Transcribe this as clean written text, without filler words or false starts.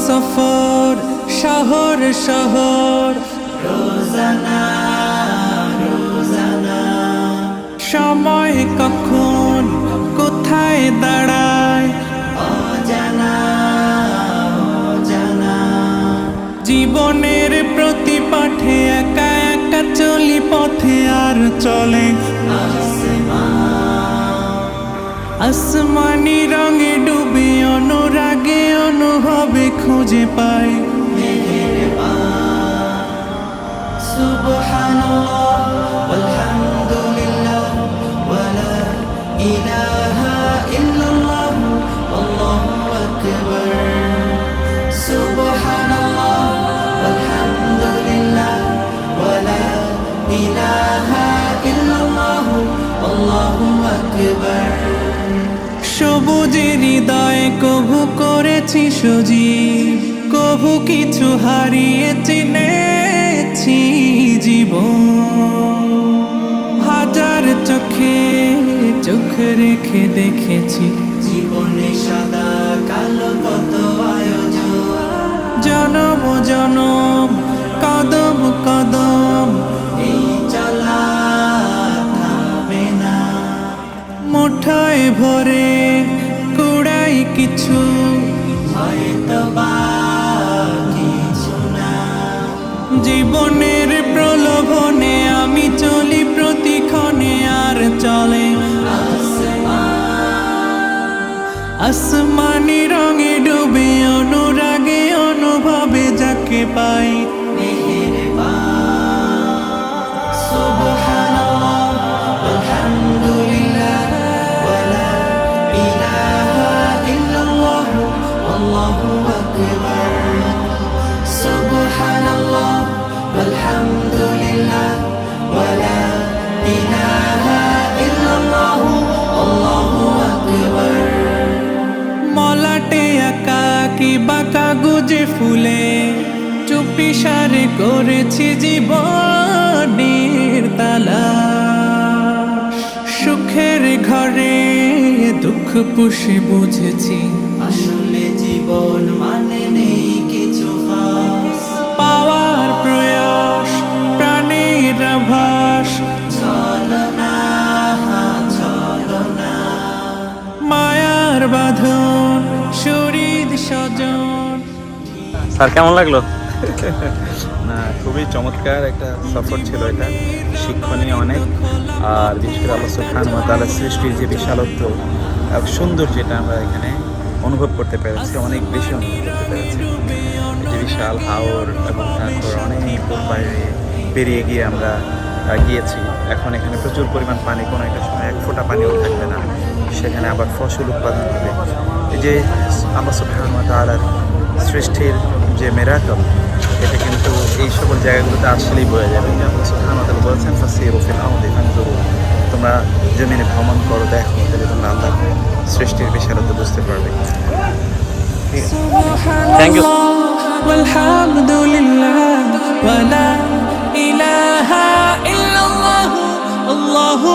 সফর শহর শহর রোজানা রোজানা সময় কখন কোথায় দাঁড়ায় অজানা অজানা জীবনের প্রতি পাঠে একা একা চলি পথে আর চলে আসমানি রঙে ডুবে অনুরাগে অনুভবে খুঁজে পাই সুবহানাল্লাহ ওয়ালহামদুলিল্লাহ ওয়ালা ইলাহা ইল্লাল্লাহ আল্লাহু আকবার সুবহানাল্লাহ ওয়ালহামদুলিল্লাহ ওয়ালা ইলাহা ইল্লাল্লাহ আল্লাহু আকবার সবুজের হৃদয়ে কভু করেছি সজীব কভু কিছু হারিয়ে চিনেছি জীবন হাজার চোখে চোখ রেখে দেখেছি জীবনে সাদা কালো কত আয়োজন জনম জনম কদম কদম এই চলা থামবে না মুঠোয় ভরে কুড়াই কিছু হয়তো বা কিছু না জীবনের প্রলোভনে আমি চলি প্রতিক্ষণে আর চলে আসমানি রঙে ডুবে অনুরাগে অনুভবে যাকে পাই সুবহানাল্লাহ আলহামদুলিল্লাহ ওয়ালা ইলাহা ইল্লাল্লাহ আল্লাহু আকবার সুবহানাল্লাহ আলহামদুলিল্লাহ ওয়ালা ইলাহা ইল্লাল্লাহ আল্লাহু আকবার মলাটে আঁকা কি বাঁকা গুজে ফুলে চুপি সারে করেছি জীবনের তালা সুখের ঘরে দুঃখ পুষে বুঝেছি আসলে জীবন মানে নেই কিছু পাওয়ার প্রয়াস প্রাণের আভাস ছলনা ছলনা মায়ার বাঁধন শরীর স্বজন স্যার কেমন লাগলো? না, খুবই চমৎকার একটা সফর ছিল এটা, শিক্ষণীয় অনেক। আর বিশেষ করে আল্লাহ সুবহানাহু ওয়া তাআলার সৃষ্টির যে বিশালত্ব সুন্দর যেটা আমরা এখানে অনুভব করতে পেরেছি, অনেক বেশি অনুভব করতে পেরেছি। যে বিশাল হাওর এবং তারপর অনেক বাইরে পেরিয়ে গিয়ে আমরা গিয়েছি। এখন এখানে প্রচুর পরিমাণ পানি, কোনো একটা সময় এক ফোঁটা পানিও থাকবে না, সেখানে আবার ফসল উৎপাদন হবে। এই যে আল্লাহ সুবহানাহু ওয়া তাআলার সৃষ্টির যে মিরাকল, এটা কিন্তু এই সকল জায়গাগুলোতে আসলেই বোঝা যাবে। যে আল্লাহ সুবহানাহু ওয়া তাআলা বলেছেন ফাসিরু ফিল আরদি ফানজুরু, তোমরা জমিনে ভ্রমণ করো, দেখো, তাহলে তোমরা আল্লাহর সৃষ্টির বিশালতা বুঝতে পারবে। Thank you. আলহামদুলিল্লাহ ওয়ালা ইলাহা ইল্লাল্লাহ আল্লাহু